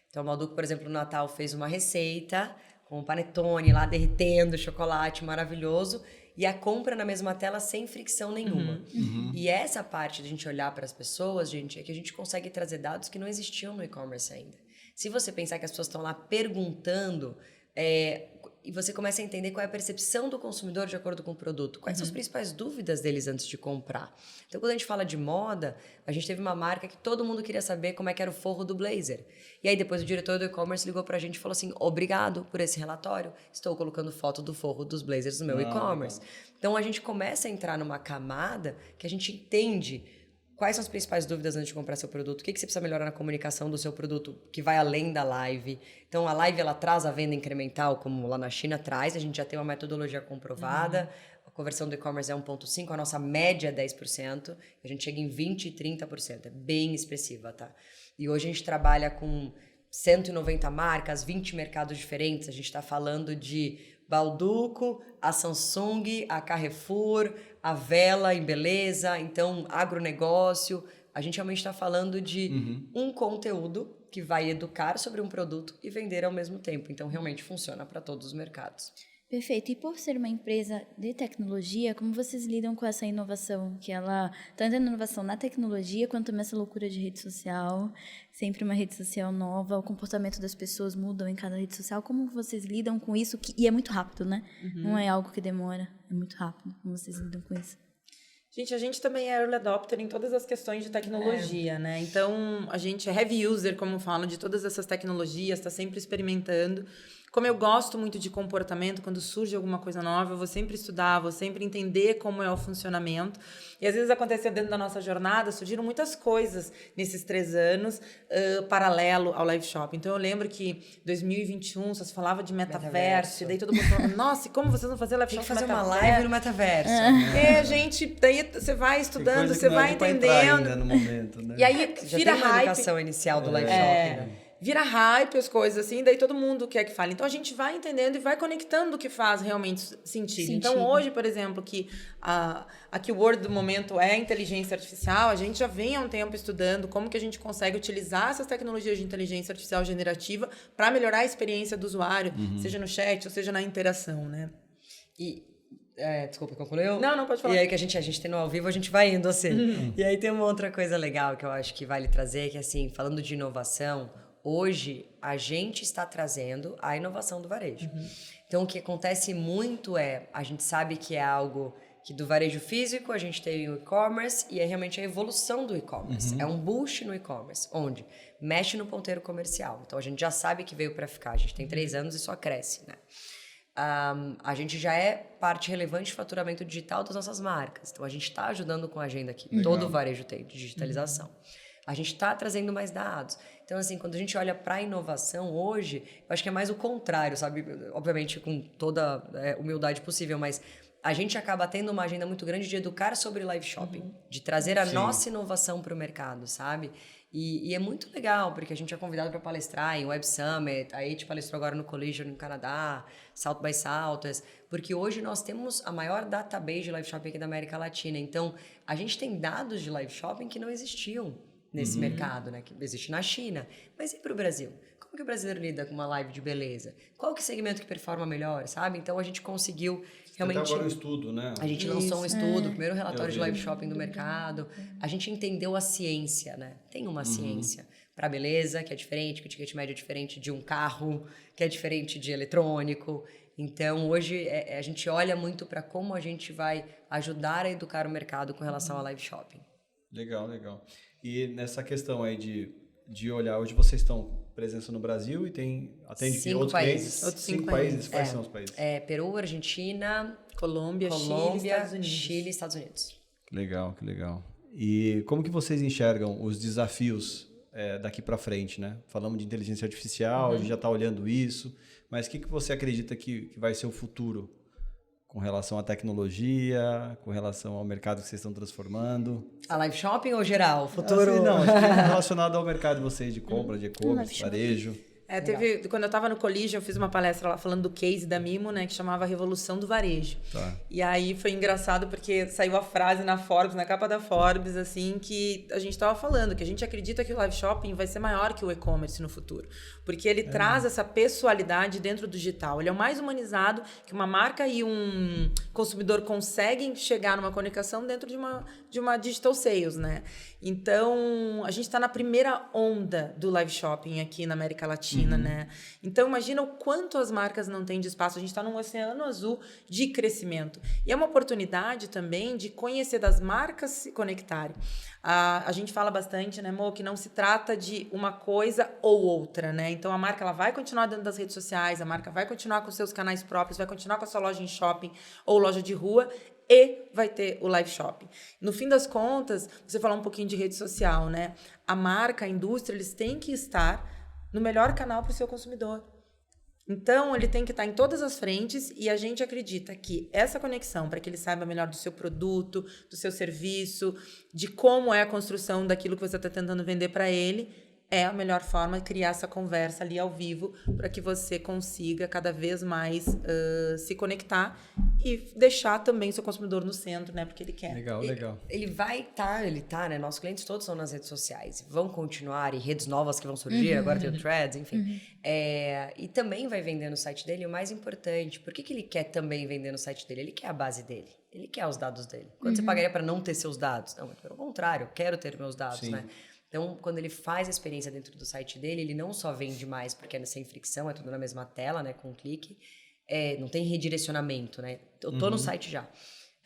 Então, a Balduco, por exemplo, no Natal fez uma receita com panetone lá derretendo, chocolate maravilhoso, e a compra na mesma tela sem fricção nenhuma. E essa parte de a gente olhar para as pessoas, gente, é que a gente consegue trazer dados que não existiam no e-commerce ainda. Se você pensar que as pessoas estão lá perguntando... e você começa a entender qual é a percepção do consumidor de acordo com o produto. Quais são as principais dúvidas deles antes de comprar. Então, quando a gente fala de moda, a gente teve uma marca que todo mundo queria saber como é que era o forro do blazer. E aí, depois, o diretor do e-commerce ligou pra gente e falou assim, obrigado por esse relatório, estou colocando foto do forro dos blazers no meu e-commerce. Então, a gente começa a entrar numa camada que a gente entende quais são as principais dúvidas antes de comprar seu produto, o que você precisa melhorar na comunicação do seu produto, que vai além da live. Então, a live, ela traz a venda incremental, como lá na China traz, a gente já tem uma metodologia comprovada, a conversão do e-commerce é 1,5%, a nossa média é 10%, a gente chega em 20% e 30%, é bem expressiva, tá? E hoje a gente trabalha com 190 marcas, 20 mercados diferentes, a gente está falando de Balduco, a Samsung, a Carrefour, a Vela em beleza, então agronegócio. A gente realmente está falando de um conteúdo que vai educar sobre um produto e vender ao mesmo tempo. Então, realmente funciona para todos os mercados. Perfeito. E por ser uma empresa de tecnologia, como vocês lidam com essa inovação? Que ela, tanto a inovação na tecnologia, quanto também essa loucura de rede social, sempre uma rede social nova, o comportamento das pessoas mudam em cada rede social. Como vocês lidam com isso? E é muito rápido, né? Não é algo que demora, é muito rápido. Como vocês lidam com isso? Gente, a gente também é early adopter em todas as questões de tecnologia, né? Então, a gente é heavy user, como falam, de todas essas tecnologias, está sempre experimentando. Como eu gosto muito de comportamento, quando surge alguma coisa nova, eu vou sempre estudar, vou sempre entender como é o funcionamento. E às vezes aconteceu dentro da nossa jornada, surgiram muitas coisas nesses 3 anos, paralelo ao live shop. Então eu lembro que em 2021 só se falava de metaverso, e daí todo mundo falava, nossa, e como vocês vão fazer live shop no metaverso? Fazer uma live no metaverso. Gente, daí você vai estudando, você vai entendendo. Ainda no momento, né? E aí Já vira tem uma hype. educação inicial do live shop, né? Vira hype, as coisas assim, daí todo mundo quer que fale. Então, a gente vai entendendo e vai conectando o que faz realmente sentido. Então, hoje, por exemplo, que a keyword do momento é a inteligência artificial, a gente já vem há um tempo estudando como que a gente consegue utilizar essas tecnologias de inteligência artificial generativa para melhorar a experiência do usuário, seja no chat ou seja na interação, né? Desculpa, concluiu? Não, pode falar. E aí que a gente tem no ao vivo, a gente vai indo assim. E aí tem uma outra coisa legal que eu acho que vale trazer, que assim, falando de inovação, hoje a gente está trazendo a inovação do varejo. Então o que acontece muito a gente sabe que é algo que do varejo físico a gente tem o e-commerce e é realmente a evolução do e-commerce. É um boost no e-commerce, onde mexe no ponteiro comercial. Então a gente já sabe que veio para ficar, a gente tem 3 anos e só cresce, né? A gente já é parte relevante de faturamento digital das nossas marcas. Então, a gente está ajudando com a agenda aqui. Todo o varejo tem de digitalização. A gente está trazendo mais dados. Então, assim, quando a gente olha para a inovação hoje, eu acho que é mais o contrário, sabe? Obviamente, com toda humildade possível, mas a gente acaba tendo uma agenda muito grande de educar sobre live shopping, de trazer a nossa inovação para o mercado, sabe? E é muito legal, porque a gente é convidado para palestrar em Web Summit, a gente palestrou agora no Collision no Canadá, South by Southwest, porque hoje nós temos a maior database de live shopping aqui da América Latina. Então, a gente tem dados de live shopping que não existiam nesse mercado, né? Que existe na China. Mas e para o Brasil? Como que o brasileiro lida com uma live de beleza? Qual que é o segmento que performa melhor, sabe? Então, a gente conseguiu realmente... Até agora um estudo, né? A gente lançou um estudo, o primeiro relatório de live shopping do mercado. A gente entendeu a ciência, né? Tem uma ciência para beleza, que é diferente, que o ticket médio é diferente de um carro, que é diferente de eletrônico. Então, hoje, a gente olha muito para como a gente vai ajudar a educar o mercado com relação a live shopping. Legal, legal. E nessa questão aí de olhar, hoje vocês estão presença no Brasil e atende outros países? Outros 5 países. Quais são os países? Peru, Argentina, Colômbia, Chile e Estados Unidos. Legal, que legal. E como que vocês enxergam os desafios daqui para frente, né? Falamos de inteligência artificial, a gente já está olhando isso, mas o que você acredita que vai ser o futuro com relação à tecnologia, com relação ao mercado que vocês estão transformando? A live shopping ou geral? O futuro? Assim, não, acho que relacionado ao mercado de vocês de compra, de e-commerce, varejo. Quando eu estava no Collision, eu fiz uma palestra lá falando do case da Mimo, né, que chamava Revolução do Varejo. Tá. E aí foi engraçado porque saiu a frase na Forbes, na capa da Forbes, assim, que a gente estava falando, que a gente acredita que o live shopping vai ser maior que o e-commerce no futuro. Porque ele traz essa pessoalidade dentro do digital. Ele é o mais humanizado que uma marca e um consumidor conseguem chegar numa comunicação dentro de uma digital sales, né? Então, a gente está na primeira onda do live shopping aqui na América Latina, né? Então, imagina o quanto as marcas não têm de espaço. A gente está num oceano azul de crescimento. E é uma oportunidade também de conhecer das marcas se conectarem. A gente fala bastante, né, Mo, que não se trata de uma coisa ou outra, né? Então, a marca ela vai continuar dentro das redes sociais, a marca vai continuar com seus canais próprios, vai continuar com a sua loja em shopping ou loja de rua, e vai ter o live shopping. No fim das contas, você falou um pouquinho de rede social, né? A marca, a indústria, eles têm que estar no melhor canal para o seu consumidor. Então, ele tem que estar em todas as frentes e a gente acredita que essa conexão, para que ele saiba melhor do seu produto, do seu serviço, de como é a construção daquilo que você está tentando vender para ele, é a melhor forma de criar essa conversa ali ao vivo para que você consiga cada vez mais se conectar e deixar também o seu consumidor no centro, né? Porque ele quer. Legal, legal. Ele tá, né? Nossos clientes todos estão nas redes sociais. Vão continuar, e redes novas que vão surgir, agora tem o Threads, enfim. E também vai vender no site dele. E o mais importante, por que ele quer também vender no site dele? Ele quer a base dele. Ele quer os dados dele. Quando você pagaria para não ter seus dados? Não, pelo contrário, eu quero ter meus dados, né? Então, quando ele faz a experiência dentro do site dele, ele não só vende mais, porque é sem fricção, é tudo na mesma tela, né, com um clique, não tem redirecionamento, né? Eu tô no site já.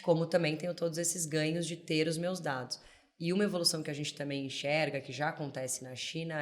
Como também tenho todos esses ganhos de ter os meus dados. E uma evolução que a gente também enxerga, que já acontece na China,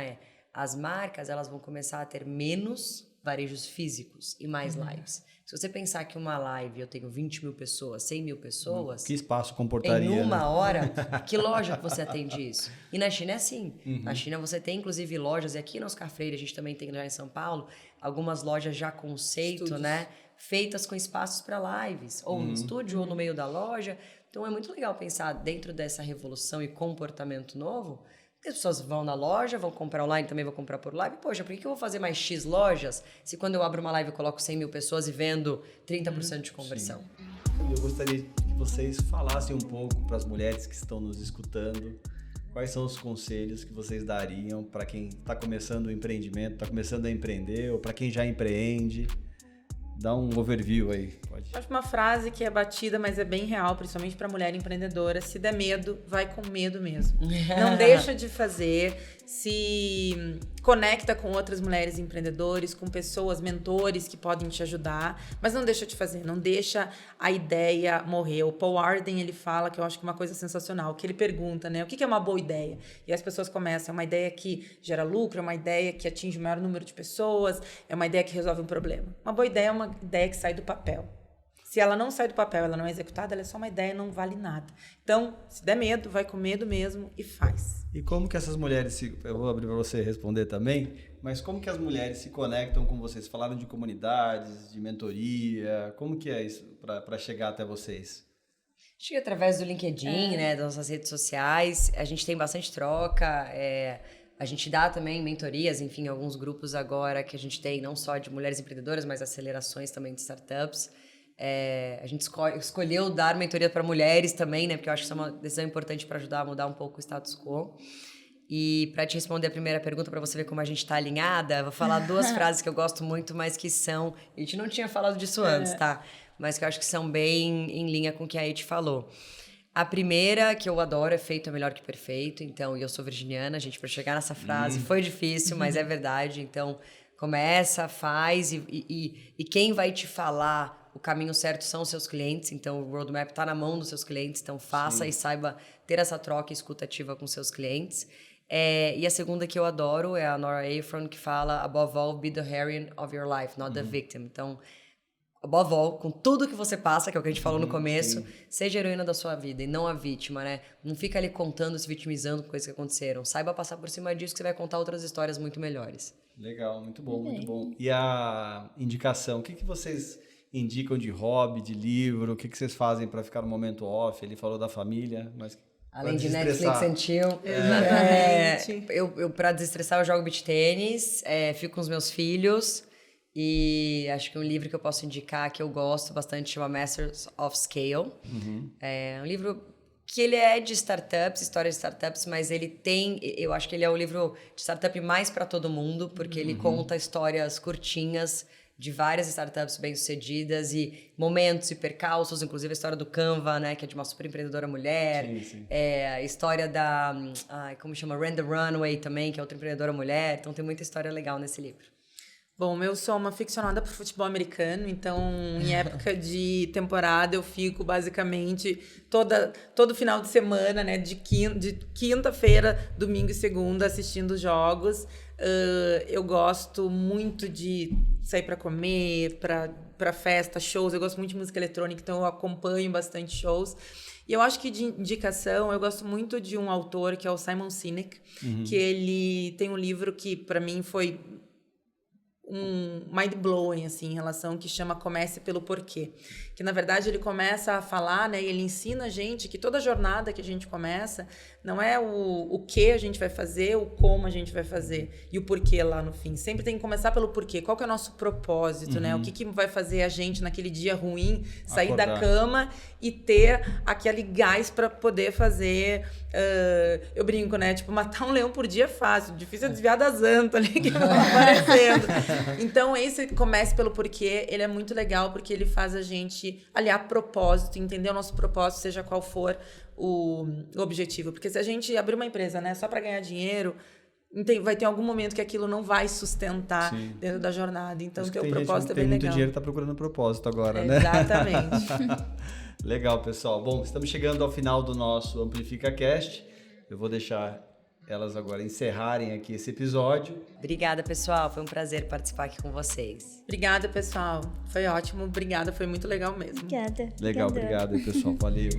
as marcas elas vão começar a ter menos varejos físicos e mais lives. Se você pensar que uma live eu tenho 20 mil pessoas, 100 mil pessoas... Que espaço comportaria? Em uma hora, que loja que você atende isso? E na China é assim. Na China você tem, inclusive, lojas, e aqui na Oscar Freire a gente também tem já em São Paulo, algumas lojas já conceito, estúdios, né? Feitas com espaços para lives, ou no estúdio, ou no meio da loja. Então é muito legal pensar dentro dessa revolução e comportamento novo. As pessoas vão na loja, vão comprar online, também vão comprar por live. Poxa, por que eu vou fazer mais X lojas se quando eu abro uma live eu coloco 100 mil pessoas e vendo 30% de conversão? Eu gostaria que vocês falassem um pouco para as mulheres que estão nos escutando quais são os conselhos que vocês dariam para quem está começando o empreendimento, está começando a empreender ou para quem já empreende. Dá um overview aí, pode. Acho uma frase que é batida, mas é bem real, principalmente para mulher empreendedora. Se der medo, vai com medo mesmo. Não deixa de fazer, se conecta com outras mulheres empreendedores, com pessoas, mentores que podem te ajudar, mas não deixa de fazer, não deixa a ideia morrer. O Paul Arden, ele fala, que eu acho que é uma coisa sensacional, que ele pergunta, né, o que é uma boa ideia? E as pessoas começam, é uma ideia que gera lucro, é uma ideia que atinge o maior número de pessoas, é uma ideia que resolve um problema. Uma boa ideia é uma ideia que sai do papel. Se ela não sai do papel, ela não é executada, ela é só uma ideia, não vale nada. Então, se der medo, vai com medo mesmo e faz. E como que essas mulheres eu vou abrir para você responder também, mas como que as mulheres se conectam com vocês? Falaram de comunidades, de mentoria, como que é isso para chegar até vocês? Acho que através do LinkedIn, né, das nossas redes sociais, a gente tem bastante troca, a gente dá também mentorias, enfim, alguns grupos agora que a gente tem, não só de mulheres empreendedoras, mas acelerações também de startups. A gente escolheu dar mentoria para mulheres também, né? Porque eu acho que isso é uma decisão importante para ajudar a mudar um pouco o status quo. E para te responder a primeira pergunta, para você ver como a gente está alinhada, vou falar 2 frases que eu gosto muito, mas que são... A gente não tinha falado disso antes, tá? Mas que eu acho que são bem em linha com o que a Eti falou. A primeira, que eu adoro, é feito é melhor que perfeito. Então, e eu sou virginiana, gente, para chegar nessa frase foi difícil, mas é verdade. Então, começa, faz e quem vai te falar o caminho certo são os seus clientes, então o roadmap está na mão dos seus clientes, então faça e saiba ter essa troca escutativa com seus clientes. E a segunda que eu adoro é a Nora Ephron, que fala, above all, be the heroine of your life, not the victim. Então, above all, com tudo que você passa, que é o que a gente falou no começo, seja a heroína da sua vida e não a vítima, né? Não fica ali contando, se vitimizando com coisas que aconteceram. Saiba passar por cima disso que você vai contar outras histórias muito melhores. Legal, muito bom, muito bom. E a indicação, o que vocês indicam de hobby, de livro? O que vocês fazem para ficar no momento off? Ele falou da família, mas... Além de Netflix and chill. Exatamente. Eu para desestressar, eu jogo beach tênis, fico com os meus filhos. E acho que um livro que eu posso indicar, que eu gosto bastante, chama Masters of Scale. É um livro que ele é de startups, história de startups, mas ele tem... Eu acho que ele é o livro de startup mais para todo mundo, porque ele conta histórias curtinhas de várias startups bem-sucedidas e momentos e percalços, inclusive a história do Canva, né, que é de uma super empreendedora mulher. Sim. A história da... como chama? Random Runway também, que é outra empreendedora mulher. Então tem muita história legal nesse livro. Bom, eu sou uma aficionada por futebol americano, então em época de temporada eu fico basicamente todo final de semana, né, de quinta-feira, domingo e segunda assistindo jogos. Eu gosto muito de sair para comer, para festa, shows. Eu gosto muito de música eletrônica, então eu acompanho bastante shows. E eu acho que de indicação, eu gosto muito de um autor que é o Simon Sinek, que ele tem um livro que para mim foi um mind-blowing, assim, em relação, que chama Comece pelo Porquê. Que, na verdade, ele começa a falar, né, e ele ensina a gente que toda jornada que a gente começa não é o que a gente vai fazer, o como a gente vai fazer e o porquê lá no fim. Sempre tem que começar pelo porquê. Qual que é o nosso propósito, né? O que vai fazer a gente, naquele dia ruim, sair da cama e ter aquele gás para poder fazer... eu brinco, né? Tipo, matar um leão por dia é fácil. Difícil é desviar das antas ali que vão aparecendo. Então, esse Comece pelo Porquê, ele é muito legal porque ele faz a gente aliar propósito, entender o nosso propósito, seja qual for o objetivo. Porque se a gente abrir uma empresa, né, só para ganhar dinheiro, vai ter algum momento que aquilo não vai sustentar dentro da jornada. Então, ter o propósito é bem legal. Tem muito dinheiro, tá procurando propósito agora, né? Exatamente. Legal, pessoal. Bom, estamos chegando ao final do nosso Amplifica Cast. Eu vou deixar elas agora encerrarem aqui esse episódio. Obrigada, pessoal. Foi um prazer participar aqui com vocês. Obrigada, pessoal. Foi ótimo. Obrigada. Foi muito legal mesmo. Obrigada. Legal, obrigado aí, pessoal. Valeu.